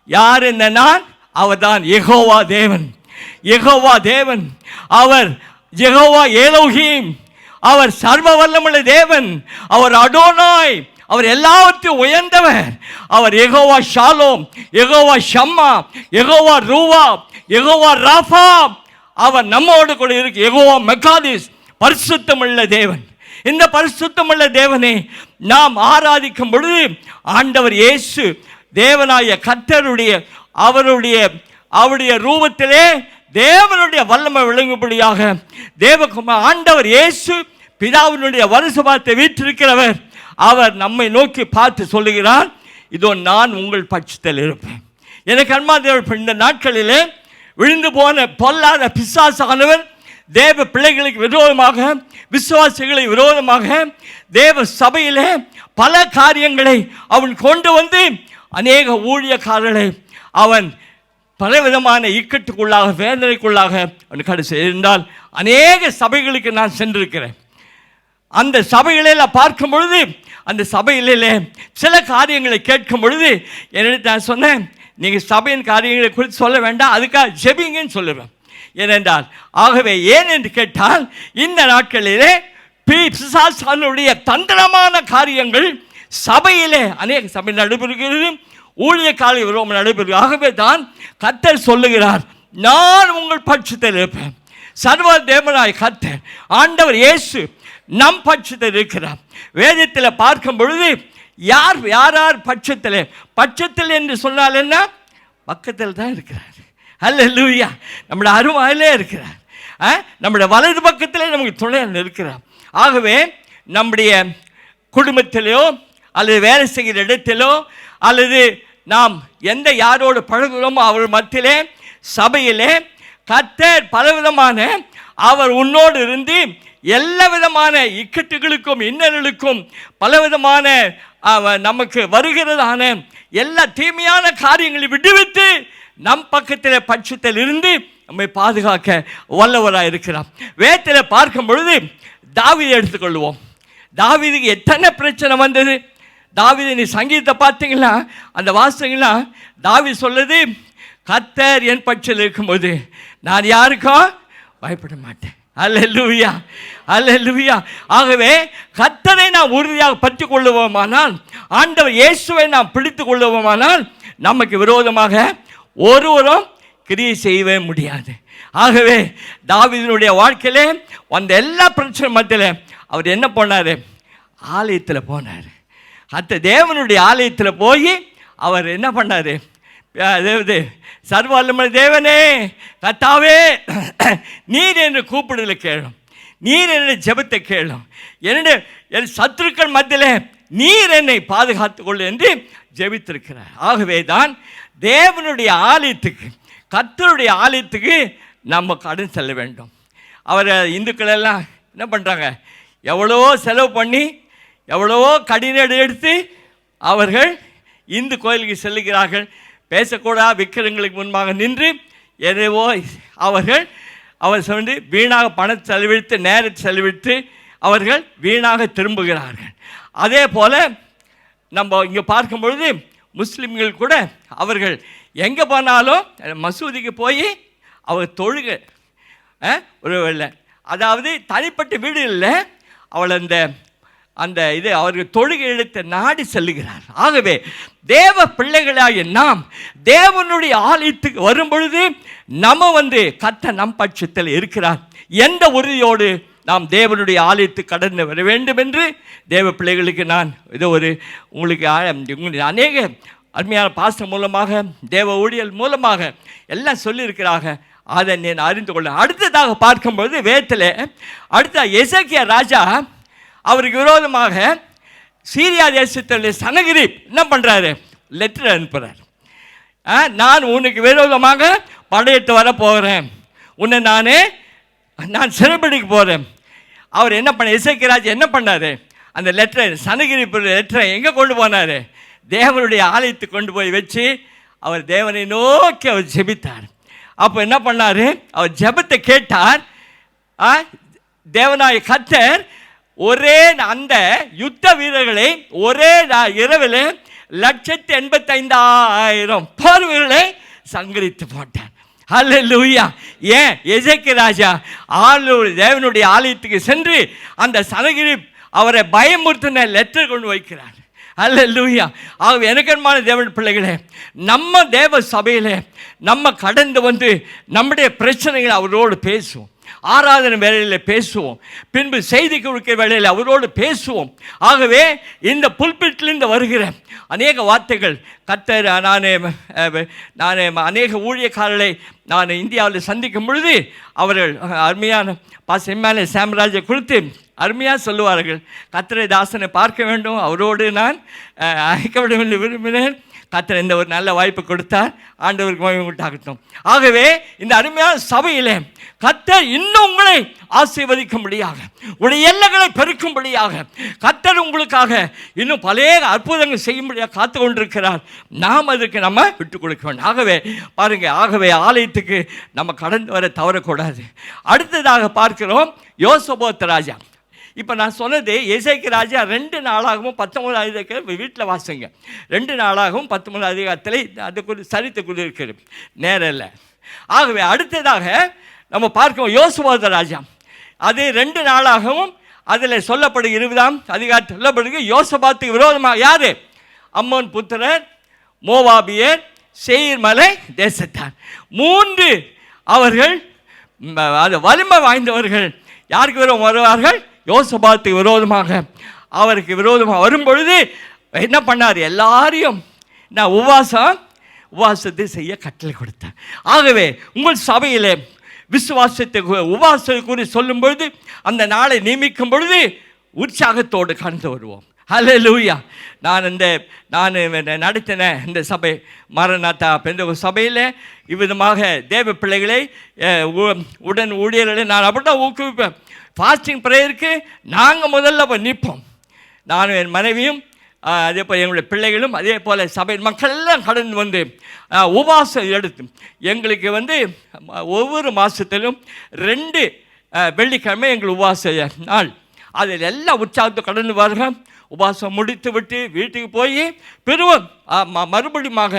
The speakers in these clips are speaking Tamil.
யார் இந்த நான்? அவர் தான் யெகோவா தேவன். யெகோவா தேவன், அவர் யெகோவா எலோஹிம், அவர் சர்வ வல்லமுள்ள தேவன், அவர் அடோனாய், அவர் எல்லாவற்றையும் உயர்ந்தவர். அவர் யெகோவா ஷாலோம், யெகோவா ஷம்மா, யெகோவா ரூவா, யெகோவா ராஃபா. அவர் நம்மோடு கூட இருக்கு. யெகோவா மெக்காதிஸ், பரிசுத்தமுள்ள தேவன். இந்த பரிசுத்தமுள்ள தேவனை நாம் ஆராதிக்கும் பொழுது ஆண்டவர் இயேசு தேவனாய கர்த்தருடைய அவருடைய ரூபத்திலே தேவனுடைய வல்லமை விளங்கும்படியாக தேவகுமார் ஆண்டவர் இயேசு பிதாவினுடைய வருசபாத்தை வீற்றிருக்கிறவர். அவர் நம்மை நோக்கி பார்த்து சொல்லுகிறார், இதோ நான் உங்கள் பட்சத்தில் இருப்பேன். எனக்கு அன்பார்ந்தவர்கள், இந்த நாட்களிலே விழுந்து போன பொல்லாத பிசாசானவர் தேவ பிள்ளைகளுக்கு விரோதமாக, விசுவாசிகளை விரோதமாக தேவ சபையிலே பல காரியங்களை அவன் கொண்டு வந்து அநேக ஊழியக்காரர்களை அவன் பலவிதமான இக்கட்டுக்குள்ளாக, வேதனைக்குள்ளாக அவன் கடைசி இருந்தால் அநேக சபைகளுக்கு நான் சென்றிருக்கிறேன். அந்த சபைகளில் பார்க்கும் பொழுது, அந்த சபையிலே சில காரியங்களை கேட்கும் பொழுது என்னிடம் நான் சொன்னேன், நீங்கள் சபையின் காரியங்களை குறித்து சொல்ல வேண்டாம், அதுக்காக ஜெபிங்கன்னு சொல்லுவேன். ஏனென்றால் ஆகவே ஏன் என்று கேட்டால், இந்த நாட்களிலே பிசாசானுடைய தந்திரமான காரியங்கள் சபையிலே அநேக சபை நடைபெறுகிறது, ஊழியக்கால விரோதம் நடைபெறுகிறது. ஆகவே தான் கர்த்தர் சொல்லுகிறார், நான் உங்கள் பட்சத்தில் இருப்பேன். சர்வ தேவனாய் கர்த்தர் ஆண்டவர் இயேசு நம் பட்சத்தில் இருக்கிறார். வேதத்தில் பார்க்கும் பொழுது யார் யார் பட்சத்தில் என்று சொன்னால் என்ன? பக்கத்தில் தான் இருக்கிறார். அல்லேலூயா. நம்முடைய அருமையிலே இருக்கிறார். நம்முடைய வலது பக்கத்திலே நமக்கு துணையாக இருக்கிறார். ஆகவே நம்முடைய குடும்பத்திலோ அல்லது வேலை செய்கிற இடத்திலோ அல்லது நாம் எந்த யாரோடு பழகுகிறோமோ அவர் மத்தியிலே சபையிலே கர்த்தர் பலவிதமான அவர் உன்னோடு இருந்து எல்லா விதமான இக்கட்டுகளுக்கும் இன்னல்களுக்கும் பலவிதமான நமக்கு வருகிறதான எல்லா தீமையான காரியங்களை விடுவித்து நம் பக்கத்தில் பட்சத்தில் இருந்து நம்மை பாதுகாக்க வல்லவராக இருக்கிறார். வேதத்தில் பார்க்கும் பொழுது தாவீதை எடுத்துக்கொள்வோம். தாவீதுக்கு எத்தனை பிரச்சனை வந்தது. தாவீது நீ சங்கீதத்தை பார்த்தீங்களா, அந்த வாசகங்களா, தாவீது சொல்லுது, கர்த்தர் என் பட்சத்தில் இருக்கும்போது நான் யாருக்கும் பயப்பட மாட்டேன். அல்லேலூயா, அல்லேலூயா. ஆகவே கர்த்தரை நாம் உறுதியாக பற்றி கொள்ளுவோமானால், ஆண்டவர் இயேசுவை நாம் பிடித்து கொள்ளுவோமானால் நமக்கு விரோதமாக ஒருவரும் கிரியை செய்யவே முடியாது. ஆகவே தாவீதினுடைய வாழ்க்கையிலே வந்த எல்லா பிரச்சனை மத்தியில் அவர் என்ன பண்ணார்? ஆலயத்தில் போனார். அந்த தேவனுடைய ஆலயத்தில் போய் அவர் என்ன பண்ணார்? அதாவது சர்வ வல்லமையுள்ள தேவனே, கர்த்தாவே, நீர் என்று கூப்பிடுதலை கேளும், நீர் என்னுடைய ஜெபத்தை கேளும், என் சத்துருக்கள் மத்தியில் நீர் என்னை பாதுகாத்து கொள்ளு என்று ஜெபித்திருக்கிறார். ஆகவே தான் தேவனுடைய ஆலயத்துக்கு, கர்த்தருடைய ஆலயத்துக்கு நம்ம கடன் செல்ல வேண்டும். அவர் இந்துக்கள் எல்லாம் என்ன பண்ணுறாங்க? எவ்வளவோ செலவு பண்ணி எவ்வளவோ கடினடி எடுத்து அவர்கள் இந்து கோயிலுக்கு செல்லுகிறார்கள். பேசக்கூடாத விக்கிரங்களுக்கு முன்பாக நின்று எதைவோ அவர் சொல்லி வீணாக பணத்தை செலவிட்டு நேரத்தை செலவிட்டு அவர்கள் வீணாக திரும்புகிறார்கள். அதே போல் நம்ம இங்கே பார்க்கும் பொழுது முஸ்லீம்கள் கூட அவர்கள் எங்கே போனாலும் மசூதிக்கு போய் அவர் தொழுகை ஒரு இல்லை, அதாவது தனிப்பட்ட வீடு இல்லை, அவள் அந்த இது அவர்கள் தொழுகை எடுத்து நாடி செல்லுகிறார். ஆகவே தேவ பிள்ளைகளாகிய நாம் தேவனுடைய ஆலயத்துக்கு வரும் பொழுது நம்ம கர்த்தர் நம் பட்சத்தில் இருக்கிறார் எந்த உறுதியோடு நாம் தேவனுடைய ஆலயத்துக்கு கடந்து வர வேண்டும் என்று தேவ பிள்ளைகளுக்கு நான் இது உங்களுக்கு அநேக அருமையான பாஸ்டர் மூலமாக தேவ ஊழியல் மூலமாக எல்லாம் சொல்லியிருக்கிறாங்க. அதை நான் அறிந்து கொள்ள. அடுத்ததாக பார்க்கும்போது வேதத்தில் அடுத்த எசேக்கியா ராஜா அவருக்கு விரோதமாக சீரியா தேசத்தில் சனகிரிப் என்ன பண்ணுறாரு? லெட்டர் அனுப்புகிறார். நான் உனக்கு விரோதமாக படையிட்டு வர போகிறேன், உன்னை நான் சிறைப்பிடிக்க போகிறேன். அவர் என்ன பண்ண, எசேக்கியா ராஜா என்ன பண்ணார்? அந்த லெட்டரை, சனகிரிப் லெட்டரை எங்கே கொண்டு போனார்? தேவனுடைய ஆலயத்துக்கு கொண்டு போய் வச்சு அவர் தேவனை நோக்கி அவர் ஜெபித்தார். அப்போ என்ன பண்ணார்? அவர் ஜெபத்தை கேட்டார். தேவனாய கர்த்தர் ஒரே அந்த யுத்த வீரர்களை ஒரே இரவில் 185,000 பார்வைகளை சங்கரித்து போட்டார். அல்லேலூயா. ஏன்? எசேக்கியா ராஜா தேவனுடைய ஆலயத்துக்கு சென்று அந்த சனகிரிப் அவரை பயமுறுத்தின லெட்டர் கொண்டு வைக்கிறார். அல்லேலூயா. ஆகவே எனக்கன்பான தேவன் பிள்ளைகளே, நம்ம தேவ சபையில் நம்ம கடந்து வந்து நம்முடைய பிரச்சனைகளை அவரோடு பேசுவோம். ஆராதனை வேளையில் பேசுவோம், பின்பு செய்தி கொடுக்கிற வேளையில் அவரோடு பேசுவோம். ஆகவே இந்த புல்பிட்டிலிருந்து வருகிற அநேக வார்த்தைகள் கர்த்தர் நான் அநேக ஊழியக்காரர்களை நான் இந்தியாவில் சந்திக்கும் பொழுது அவர்கள் அருமையான எம்எல்ஏ சாம்ராஜை குறித்து அருமையாக சொல்லுவார்கள். கர்த்தரை தாசனை பார்க்க வேண்டும், அவரோடு நான் ஐக்கியப்பட விரும்பினேன். கர்த்தர் இந்த ஒரு நல்ல வாய்ப்பு கொடுத்தார். ஆண்டவருக்கு மகிமை உண்டாகட்டும். ஆகவே இந்த அருமையான சபையிலே கர்த்தர் இன்னும் உங்களை ஆசீர்வதிக்கும்படியாக, உங்களுடைய எல்லைகளை பெருக்கும்படியாக கர்த்தர் உங்களுக்காக இன்னும் பல அற்புதங்கள் செய்யும்படியாக காத்து கொண்டிருக்கிறார். நாம் அதுக்கு நம்ம விட்டுக் கொடுக்க வேண்டும். ஆகவே பாருங்க, ஆகவே ஆலயத்துக்கு நம்ம கடந்து வர தவறக்கூடாது. அடுத்ததாக பார்க்கிறோம் யோசபாத் ராஜா. இப்போ நான் சொன்னது எசேக்கியா ராஜா 2 நாளாகவும் 19 அதிகாரத்தில் வீட்டில் வாசிங்க. 2 நாளாகவும் 19 அதிகாரத்தில் அதுக்குரிய சரித்துக்குரிய இருக்கிறது, நேரம் இல்லை. ஆகவே அடுத்ததாக நம்ம பார்க்கிறோம் யோசபாத் ராஜா. அது 2 நாளாகவும் அதில் சொல்லப்படுது 20ஆம் அதிகாரத்தில் சொல்லப்படுது யோசபாத்துக்கு விரோதமாக யார்? அம்மோன் புத்திரர், மோவாபியர், சேயீர் மலை தேசத்தார். 3 அவர்கள் அது வலிமை வாய்ந்தவர்கள். யாருக்கு விரோதம் வருவார்கள்? யோசபாத்துக்கு விரோதமாக. அவருக்கு விரோதமாக வரும்பொழுது என்ன பண்ணார்? எல்லாரையும் நான் உபவாசத்தை செய்ய கட்டளை கொடுத்தேன். ஆகவே உங்கள் சபையில் விசுவாசத்தை உபவாசத்தை குறித்து சொல்லும் பொழுது, அந்த நாளை நியமிக்கும் பொழுது உற்சாகத்தோடு கடந்து வருவோம். அல்லேலூயா. நான் நடத்தின இந்த சபை மரநாத்தா பெந்த சபையில் இவ்விதமாக தேவ பிள்ளைகளை உடன் ஊழியர்களை நான் அப்படி தான் ஊக்குவிப்பேன். ஃபாஸ்டிங் ப்ரேயருக்கு நாங்கள் முதல்ல நிற்போம். நானும் என் மனைவியும் அதே போல் எங்களுடைய பிள்ளைகளும் அதே போல் சபை மக்கள் எல்லாம் கடந்து வந்து உபவாசம் எடுத்து எங்களுக்கு ஒவ்வொரு மாதத்திலும் 2 வெள்ளிக்கிழமை எங்கள் உபவாச நாள். அதில் எல்லாம் உற்சாகத்தை கடந்து வருகிறோம். உபவாசம் முடித்து விட்டு வீட்டுக்கு போய் பெறுவோம். மறுபடியுமாக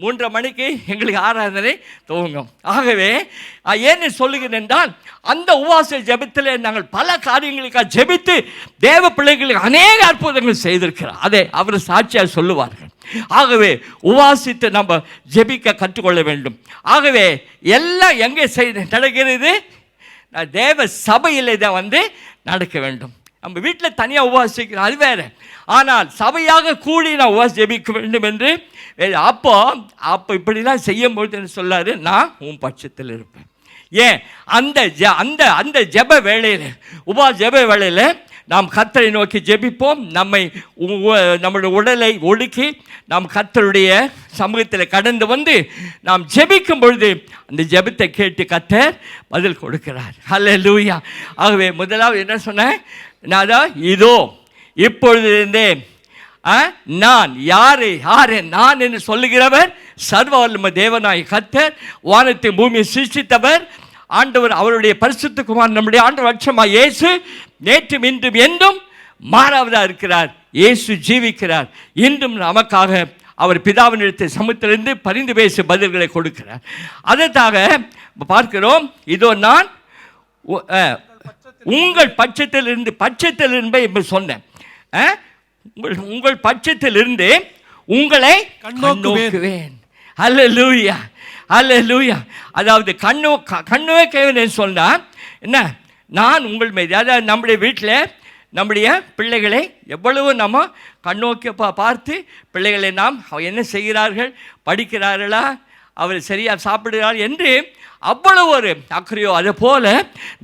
3:30 மணிக்கு எங்களுக்கு ஆராதனை துவங்கும். ஆகவே ஏன்னு சொல்லுகிறேன் என்றால், அந்த உபவாச ஜெபத்தில் நாங்கள் பல காரியங்களுக்காக ஜெபித்து தேவ பிள்ளைகளுக்கு அநேக அற்புதங்கள் செய்திருக்கிறோம். அதை அவர் சாட்சியாக சொல்லுவார்கள். ஆகவே உபவாசித்து நம்ம ஜெபிக்க கற்றுக்கொள்ள வேண்டும். ஆகவே எல்லாம் எங்கே நடக்கிறது? தேவ சபையில் தான் நடக்க வேண்டும். நம்ம வீட்டில் தனியாக உபவாசிக்கிறோம், அது வேறு. ஆனால் சபையாக கூடி நான் உபவாசி ஜெபிக்க வேண்டும் என்று அப்போ இப்படிலாம் செய்யும்பொழுது என்ன சொல்லாரு? நான் உன் பட்சத்தில் இருப்பேன். ஏன்? அந்த ஜெப வேளையில் உபவாச ஜெப வேளையில் நாம் கர்த்தரை நோக்கி ஜெபிப்போம். நம்முடைய உடலை ஒடுக்கி நாம் கர்த்தருடைய சமூகத்தில் கடந்து வந்து நாம் ஜெபிக்கும் பொழுது அந்த ஜெபத்தை கேட்டு கர்த்தர் பதில் கொடுக்கிறார். அல்லேலூயா. ஆகவே முதலாவது என்ன சொன்னேன்? நான் இதோ இப்பொழுதிருந்தே நான் யாரு நான் என்று சொல்லுகிறவர் சர்வ வல்லமை தேவனாய் கர்த்தர், வானத்தை பூமியை சிருஷ்டித்தவர் ஆண்டவர், அவருடைய பரிசுத்த குமாரன் நம்முடைய ஆண்டவர் லட்சமா இயேசு நேற்றும் இன்றும் என்றும் மாறாவதாக இருக்கிறார். இயேசு ஜீவிக்கிறார். இன்றும் நமக்காக அவர் பிதாவினிடத்தை சமூகத்திலிருந்து பரிந்து பேசி பதில்களை கொடுக்கிறார். அதற்காக பார்க்கிறோம், இதோ நான் உங்கள் பட்சத்திலிருந்து என்று சொன்னேன். உங்கள் பட்சத்திலிருந்து உங்களை கண்ணோக்குவேன். அல்லேலூயா, அல்லேலூயா. அதாவது கண்ணுவே கைவேன் சொன்னால் என்ன? நான் உங்கள் மீது, அதாவது நம்முடைய வீட்டில் நம்முடைய பிள்ளைகளை எவ்வளவு நம்ம கண்ணோக்கி பார்த்து பிள்ளைகளை நாம் என்ன செய்கிறார்கள், படிக்கிறார்களா, அவர் சரியாக சாப்பிடுகிறார் என்று அவ்வளவு ஒரு அக்கறையோ. அதே போல்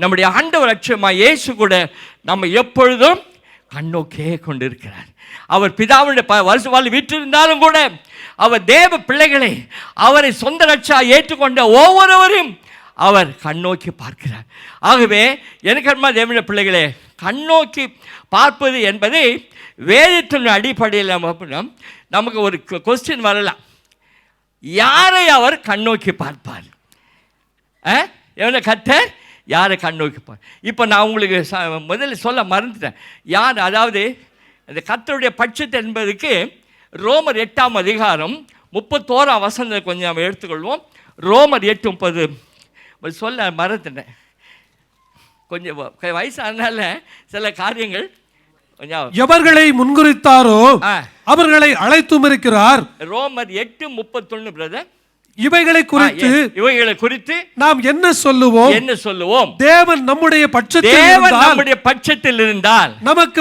நம்முடைய ஆண்டவர் லட்சமாக இயேசு கூட நம்ம எப்பொழுதும் கண்ணோக்கியே கொண்டிருக்கிறார். அவர் பிதாவுடைய வருஷவாள் விட்டிருந்தாலும் கூட அவர் தேவ பிள்ளைகளை, அவரை சொந்த ரட்சா ஏற்றுக்கொண்ட ஒவ்வொருவரையும் அவர் கண்ணோக்கி பார்க்கிறார். ஆகவே எனக்கு தேவனுடைய பிள்ளைகளே, கண்ணோக்கி பார்ப்பது என்பதை வேதத்தின் அடிப்படையில் நமக்கு ஒரு கொஸ்டின் வரலாம். யாரை அவர் கண்ணோக்கி பார்ப்பார்? கர்த்தர் யாரை கண்ணோக்கி பார்ப்பார்? இப்போ நான் உங்களுக்கு முதல்ல சொல்ல மறந்துட்டேன். யார், அதாவது இந்த கர்த்தருடைய பட்சத்தை என்பதுக்கு ரோமர் 8ஆம் அதிகாரம் 31ஆம் வசனத்தை கொஞ்சம் நம்ம எடுத்துக்கொள்வோம். ரோமர் 8:30 சொல்ல மறந்துட்டேன். கொஞ்சம் வயசானால சில காரியங்கள் எவர்களை முன்குறித்தாரோ அவர்களை அழைத்தும் இருக்கிறார். ரோமர் 8:31 பிரதர். இவைகளை குறித்து நாம் என்ன சொல்லுவோம்? தேவன் நம்முடைய பட்சத்தில் இருந்தால் நமக்கு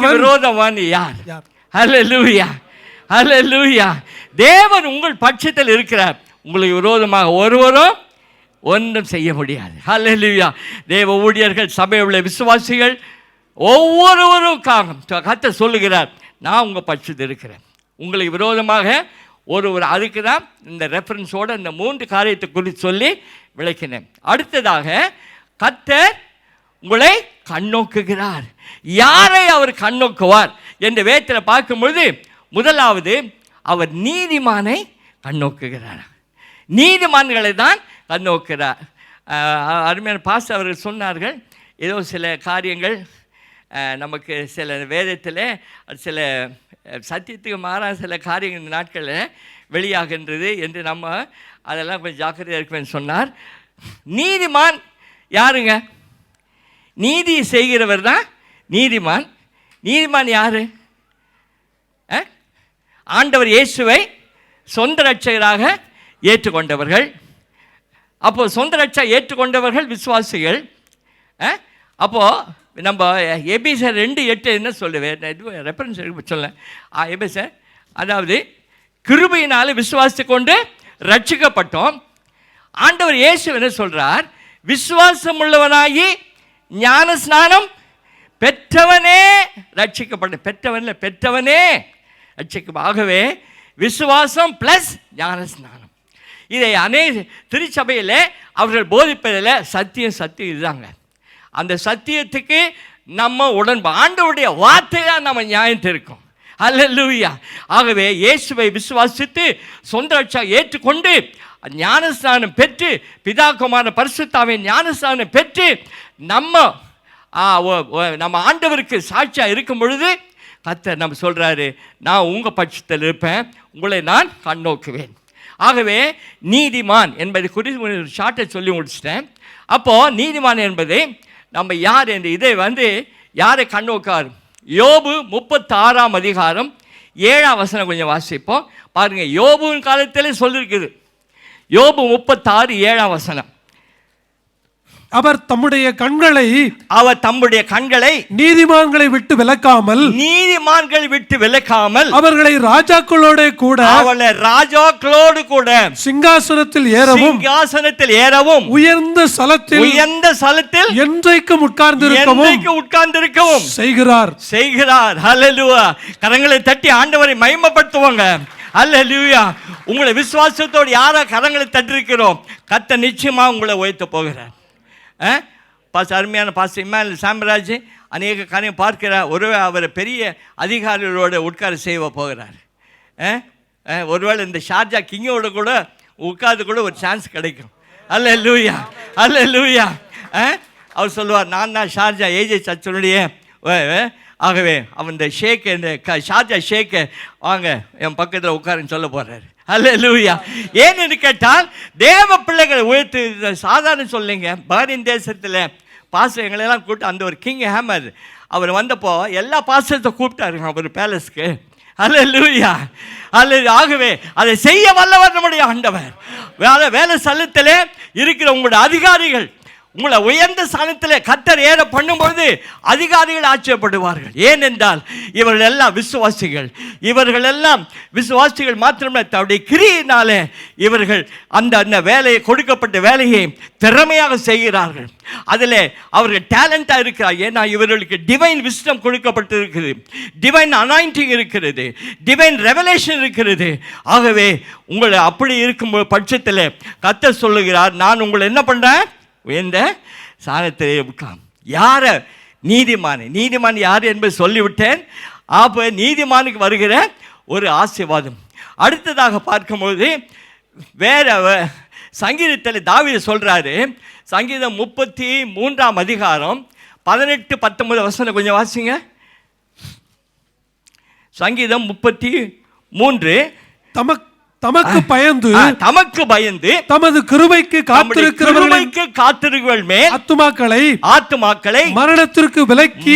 விரோதமான யார்? ஹல்லேலூயா, ஹல்லேலூயா. தேவன் உங்கள் பட்சத்தில் இருக்கிறார். உங்களுக்கு விரோதமாக ஒருவரும் ஒன்றும் செய்ய முடியாது. ஹல்லேலூயா. தேவ ஊழியர்கள், சபையில் உள்ள விசுவாசிகள் ஒவ்வொருவரும் கர்த்தர் சொல்லுகிறார், நான் உங்கள் பட்சத்தில் இருக்கிறேன். உங்களுக்கு விரோதமாக ஒருவர், அதுக்கு தான் இந்த ரெஃபரன்ஸோடு இந்த 3 காரியத்தை குறித்து சொல்லி விளக்கினேன். அடுத்ததாக கர்த்தர் உங்களை கண்ணோக்குகிறார். யாரை அவர் கண்ணோக்குவார் என்று வேதத்தில் பார்க்கும்பொழுது, முதலாவது அவர் நீதிமானை கண்ணோக்குகிறார். நீதிமான்களை தான் கண்ணோக்கிறார். அருமையான பாஸ்டர் அவர்கள் சொன்னார்கள், ஏதோ சில காரியங்கள் நமக்கு சில வேதத்தில் சில சத்தியத்துக்கு மாறாக சில காரியங்கள் இந்த நாட்களில் வெளியாகின்றது என்று நம்ம அதெல்லாம் கொஞ்சம் ஜாக்கிரதையாக இருக்குன்னு சொன்னார். நீதிமான் யாருங்க? நீதி செய்கிறவர் தான் நீதிமான். நீதிமான் யார்? ஆண்டவர் இயேசுவை சொந்த ரட்சகராக ஏற்றுக்கொண்டவர்கள். அப்போது சொந்த ரட்சகர் ஏற்றுக்கொண்டவர்கள் விசுவாசிகள். அப்போது நம்ம எபேசியர் 2:8 என்ன சொல்லுவேன், ரெஃபரன்ஸ் சொல்ல எபேசியர், அதாவது கிருபையினாலே விசுவாசித்து கொண்டு ரட்சிக்கப்பட்டோம். ஆண்டவர் இயேசு என்ன சொல்கிறார்? விசுவாசம் உள்ளவனாகி ஞான ஸ்நானம் பெற்றவனே ரட்சிக்கப்பட்ட, பெற்றவனே ரட்சிக்க. ஆகவே விசுவாசம் ப்ளஸ் ஞான ஸ்நானம். இதை திருச்சபையில் அவர்கள் போதிப்பதில் சத்தியம் இதுதாங்க. அந்த சத்தியத்துக்கு நம்ம ஆண்டவருடைய வார்த்தையாக நம்ம நியாயத்தை இருக்கோம். ஹல்லேலூயா. ஆகவே இயேசுவை விசுவாசித்து சொந்த ரட்சகராக ஏற்றுக்கொண்டு ஞானஸ்நானம் பெற்று பிதாக்குமான பரிசுத்தாவின் ஞானஸ்நானம் பெற்று நம்ம ஆண்டவருக்கு சாட்சியாக இருக்கும் பொழுது கர்த்தர் நம்ம சொல்கிறாரு, நான் உங்கள் பட்சத்தில் இருப்பேன், உங்களை நான் கண்ணோக்குவேன். ஆகவே நீதிமான் என்பது குறித்து ஒரு ஷார்ட்டை சொல்லி முடிச்சிட்டேன். அப்போது நீதிமான் என்பதை நம்ம யார் என்று இதை யாரை கண்ணோக்கார்? யோபு 36ஆம் அதிகாரம் 7ஆம் வசனம் கொஞ்சம் வாசிப்போம். பாருங்கள், யோபுவின் காலத்திலே சொல்லியிருக்குது. யோபு 36:7ஆம் வசனம். அவர் தம்முடைய கண்களை நீதிமான்களை விட்டு விலக்காமல் அவர்களை ராஜாக்களோடு கூட சிங்காசனத்தில் ஏறவும் உயர்ந்த ஸ்தலத்தில் என்றைக்கும் உட்கார்ந்திருக்கவும் செய்கிறார். ஹல்லேலூயா. கரங்களை தட்டி ஆண்டவரை மகிமைப்படுத்துவாங்க. ஹல்லேலூயா. உங்களை விசுவாசத்தோடு யாரா கரங்களை தட்டிருக்கிறோம், கர்த்தர் நிச்சயமா உங்களை உயர்த்த போகிறார். அருமையான பாஸ்டர் இம்மானுவேல் சாம்ராஜ் அநேக காரியம் பார்க்கிறார். அவர் பெரிய அதிகாரிகளோடு உட்கார செய்ய போகிறார். ஒருவேளை இந்த ஷார்ஜா கிங்கோட கூட உட்கார்ந்து கூட ஒரு சான்ஸ் கிடைக்கும். ஹல்லேலூயா, ஹல்லேலூயா. அவர் சொல்லுவார், நான் தான் ஷார்ஜா ஏஜே சர்ச்சினுடைய. ஆகவே அவன் இந்த ஷார்ஜா ஷேக்கை வாங்க என் பக்கத்தில் உட்காருன்னு சொல்ல போகிறார். ஹல்லேலூயா. ஏன்னு கேட்டால் தேவ பிள்ளைகளை உயர்த்து சாதாரண சொல்லிங்க. பஹ்ரைன் தேசத்தில் பாஸ்டர் எங்களெல்லாம் கூப்பிட்டு அந்த ஒரு கிங் ஹேமர் அவர் வந்தப்போ எல்லா பாஸ்டர்ஸை கூப்பிட்டாருங்க அவர் பேலஸ்க்கு. ஹல்லேலூயா. ஆகவே அதை செய்ய வல்லவர் நம்முடைய ஆண்டவர். வேலை ஸ்தலத்தில் இருக்கிற உங்களுடைய அதிகாரிகள் உங்களை உயர்ந்த ஸ்தானத்தில் கர்த்தர் ஏற பண்ணும்பொழுது அதிகாரிகள் ஆச்சரியப்படுவார்கள். ஏனென்றால் இவர்கள் எல்லாம் விசுவாசிகள் மாத்திரமே தன்னுடைய கிரியினாலே இவர்கள் அந்த வேலையை கொடுக்கப்பட்ட வேலையை திறமையாக செய்கிறார்கள். அதில் அவர்கள் டேலண்டாக இருக்கிறார். ஏன்னா இவர்களுக்கு டிவைன் விஸ்டம் கொடுக்கப்பட்டிருக்கிறது, டிவைன் அனாயிண்டிங் இருக்கிறது, டிவைன் ரெவலேஷன் இருக்கிறது. ஆகவே உங்களை அப்படி இருக்கும் பட்சத்தில் கர்த்தர் சொல்லுகிறார், நான் உங்களை என்ன பண்ணுறேன், உயர்ந்த சாணத்திலே உட்காம். யார? நீதிமான் யார் என்பது சொல்லிவிட்டேன். அப்போ நீதிமானுக்கு வருகிற ஒரு ஆசீர்வாதம். அடுத்ததாக பார்க்கும்போது வேற சங்கீதத்தில் தாவீது சொல்கிறாரு. சங்கீதம் 33ஆம் அதிகாரம் 18-19 வசனம் கொஞ்சம் வாசிங்க. சங்கீதம் 33 தமக்கு பயந்து தமது கிருபைக்கு காத்திருக்கிறவர்கள் மேல் ஆத்துமாக்களை மரணத்திற்கு விலக்கி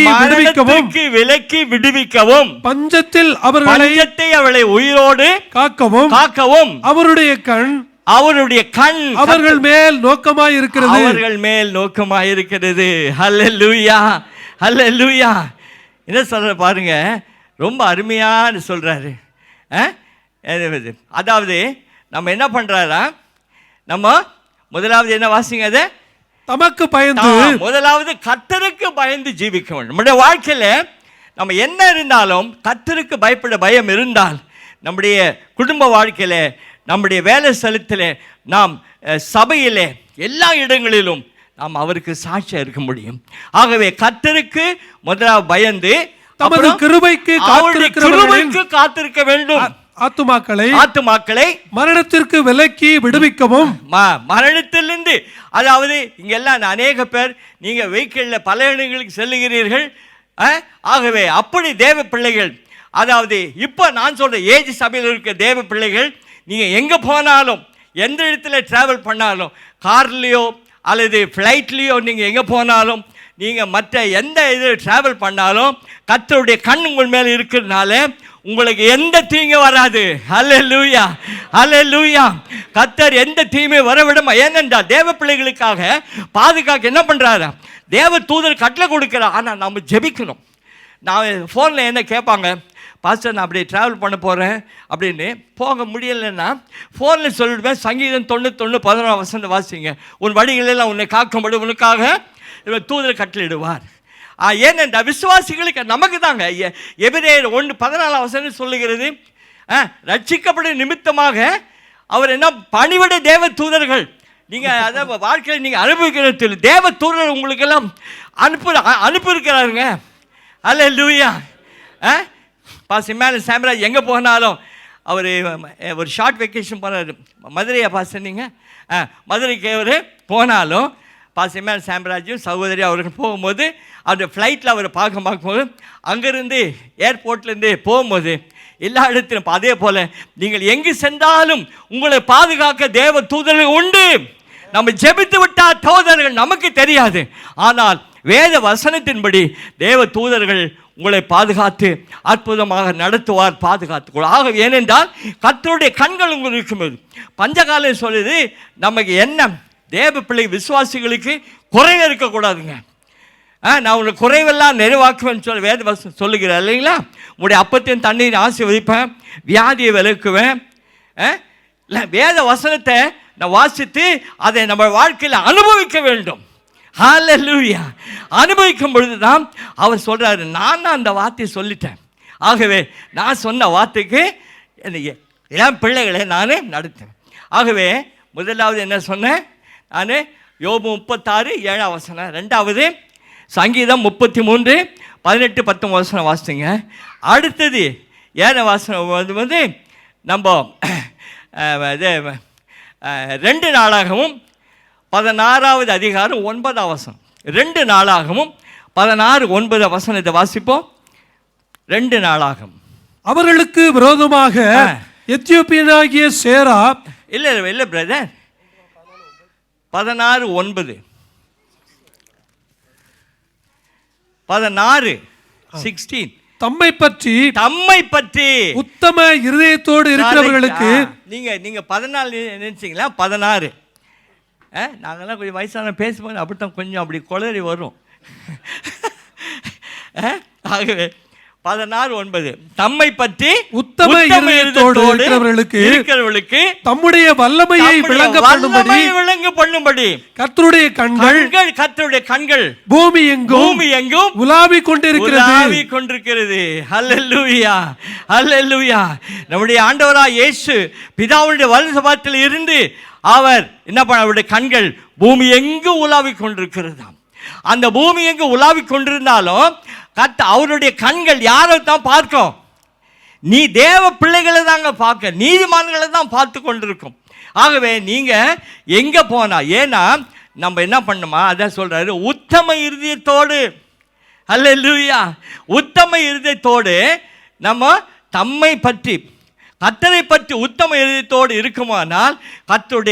விடுவிக்கவும் பஞ்சத்தில் அவளை உயிரோடு காக்கவும் அவருடைய கண் அவர்கள் மேல் நோக்கமாய் இருக்கிறது. ஹல்லேலூயா, ஹல்லேலூயா. என்ன சொல்ற பாருங்க, ரொம்ப அருமையான சொல்றாரு. அதாவது நம்ம என்ன பண்றாரா, நம்ம முதலாவது என்ன வாசிங்க, அது தமக்கு பயந்து, முதலாவது கர்த்தருக்கு பயந்து ஜீவிக்க வேண்டும். நம்முடைய வாழ்க்கையில நம்ம என்ன இருந்தாலும் கர்த்தருக்கு பயப்பட பயம் இருந்தால் நம்முடைய குடும்ப வாழ்க்கையில, நம்முடைய வேலை ஸ்தலத்திலே, நாம் சபையிலே, எல்லா இடங்களிலும் நாம் அவருக்கு சாட்சியா இருக்க முடியும். ஆகவே கர்த்தருக்கு முதலாவது பயந்து தமது கிருபைக்கு காத்திருக்க வேண்டும். ஆத்துமாக்களை மரணத்திற்கு விலக்கி விடுவிக்கவும், மரணத்திலிருந்து, அதாவது இங்க எல்லாம் அநேக பேர் நீங்க வெஹிக்கிள்ல பல இடங்களுக்கு செல்லுகிறீர்கள். ஆகவே அப்படி தேவ பிள்ளைகள், அதாவது இப்ப நான் சொல்ற ஏஜ் சபையில் இருக்க தேவ பிள்ளைகள், நீங்க எங்க போனாலும், எந்த இடத்துல டிராவல் பண்ணாலும், கார்லயோ அல்லது ஃப்ளைட்லேயோ நீங்கள் எங்கே போனாலும், நீங்கள் மற்ற எந்த இது ட்ராவல் பண்ணாலும் கர்த்தருடைய கண் உங்கள் மேலே இருக்கிறதுனால உங்களுக்கு எந்த தீங்கு வராது. ஹல்லேலூயா, ஹல்லேலூயா. கர்த்தர் எந்த தீமை வரவிடாம, ஏனென்றால் தேவ பிள்ளைகளுக்காக பாதுகாக்க என்ன பண்ணுறாரு, தேவ தூதர் கட்டளை கொடுக்குறார். ஆனால் நம்ம ஜெபிக்கணும். நான் ஃபோனில் என்ன கேட்பாங்க, பாஸ்டர் நான் அப்படியே ட்ராவல் பண்ண போகிறேன் அப்படின்னு, போக முடியலைன்னா ஃபோனில் சொல்லிடுவேன், சங்கீதம் 91:11 வாசிங்க, உன் வழிகளெல்லாம் உன்னை காக்கும்படி உனக்காக தூதர் கட்டளையிடுவார். ஏனென்றா விசுவாசிகளுக்கு நமக்கு தாங்க. எபிரேயர் 1:14 சொல்லுகிறது, ரட்சிக்கப்படும் நிமித்தமாக அவர் என்ன பணிவிட தேவ தூதர்கள், நீங்கள் அதை வாழ்க்கையில் நீங்கள் அனுபவிக்கிறது, தேவ தூதர் உங்களுக்கெல்லாம் அனுப்பியிருக்கிறாருங்க. ஹல்லேலூயா. இம்மானுவேல் சாம்ராஜ் எங்கே போனாலும் அவர் ஒரு ஷார்ட் வெக்கேஷன் போனார், மதுரையை சொன்னீங்க, மதுரைக்கு அவர் போனாலும் இம்மானுவேல் சாம்ராஜும் சகோதரி அவர்கள் போகும்போது அந்த ஃப்ளைட்டில் அவரை பார்க்கும்போது, அங்கேருந்து ஏர்போர்ட்லேருந்து போகும்போது எல்லா இடத்திலும் அதே போல் நீங்கள் எங்கு சென்றாலும் உங்களை பாதுகாக்க தேவ தூதர்கள் உண்டு. நம்ம ஜெபித்து விட்டால் தூதர்கள் நமக்கு தெரியாது, ஆனால் வேத வசனத்தின்படி தேவ தூதர்கள் உங்களை பாதுகாத்து அற்புதமாக நடத்துவார், பாதுகாத்துக்கொள்ள. ஆக ஏனென்றால் கர்த்தருடைய கண்கள் உங்களுக்கு இருக்கும்போது, பஞ்சகாலம் சொல்லுது நமக்கு என்ன, தேவ பிள்ளை விசுவாசிகளுக்கு குறைவே இருக்கக்கூடாதுங்க. நான் உங்களுக்கு குறைவெல்லாம் நிறைவாக்குவேன்னு சொல்லி வேத வசனம் சொல்லுகிறேன் இல்லைங்களா. உங்களுடைய அப்பத்தையும் தண்ணீர் ஆசீர்வதிப்பேன், வியாதியை விலக்குவேன். இல்லை, வேத வசனத்தை நான் வாசித்து அதை நம்ம வாழ்க்கையில் அனுபவிக்க வேண்டும். ஹல்லேலூயா. அனுபவிக்கும் பொழுது தான் அவர் சொல்கிறாரு, நான் தான் அந்த வார்த்தையை சொல்லிட்டேன், ஆகவே நான் சொன்ன வார்த்தைக்கு என் பிள்ளைகளை நானே நடத்தேன். ஆகவே முதலாவது என்ன சொன்னேன் நான், யோபு 36:7. ரெண்டாவது சங்கீதம் 33:18-19 வாசிங்க. அடுத்தது 7 வந்து நம்ம 2 நாளாகவும் 16வது அதிகாரம் 9 2 நாளாகவும் 16:9 வாசிப்போம். 2 நாளாகும். அவர்களுக்கு விரோதமாக எத்தியோப்பியனாகிய சேரா, இல்லை பிரதர், 16:9 16 தம்மை பற்றி உத்தம இருதயத்தோடு இருக்கிறவர்களுக்கு, நீங்க 14 நினைச்சீங்களா, 16 நாங்கெல்லாம் கொஞ்சம் வயசான பேசும்போது அப்படித்தான் கொஞ்சம் அப்படி குளறி வரும். ஆகவே 16:9 தம்மை பற்றி உத்தம இருதயத்தோடு இருக்கிறவர்களுக்கு தம்முடைய வல்லமையை விளங்க பண்ணும்படி கர்த்தருடைய கண்கள் பூமி எங்கும் உலாவிக் கொண்டிருக்கிறது. ஹல்லேலூயா, ஹல்லேலூயா. நம்முடைய ஆண்டவராகிய இயேசு பிதாவுடைய வலதுபாரத்தில் இருந்து அவர் என்ன பண்ண, அவருடைய கண்கள் பூமி எங்கும் உலாவிக் கொண்டிருக்கிறதாம். அந்த பூமி எங்கு உலாவிக் கொண்டிருந்தாலும் அவருடைய கண்கள் யாரை தான் பார்க்கும், நீ தேவ பிள்ளைகளை தாங்க பார்க்க, நீதிமான்களை தான் பார்த்து கொண்டிருக்கும். ஆகவே நீங்க எங்க போனா, ஏன்னா நம்ம என்ன பண்ணுமா, அதான் சொல்றாரு, உத்தம இருதயத்தோடு, ஹல்லேலூயா, உத்தம இருதயத்தோடு நம்ம தம்மை பற்றி கர்த்தரை பற்றி உத்தம இதயத்தோடு இருக்குமானால் கர்த்தருடைய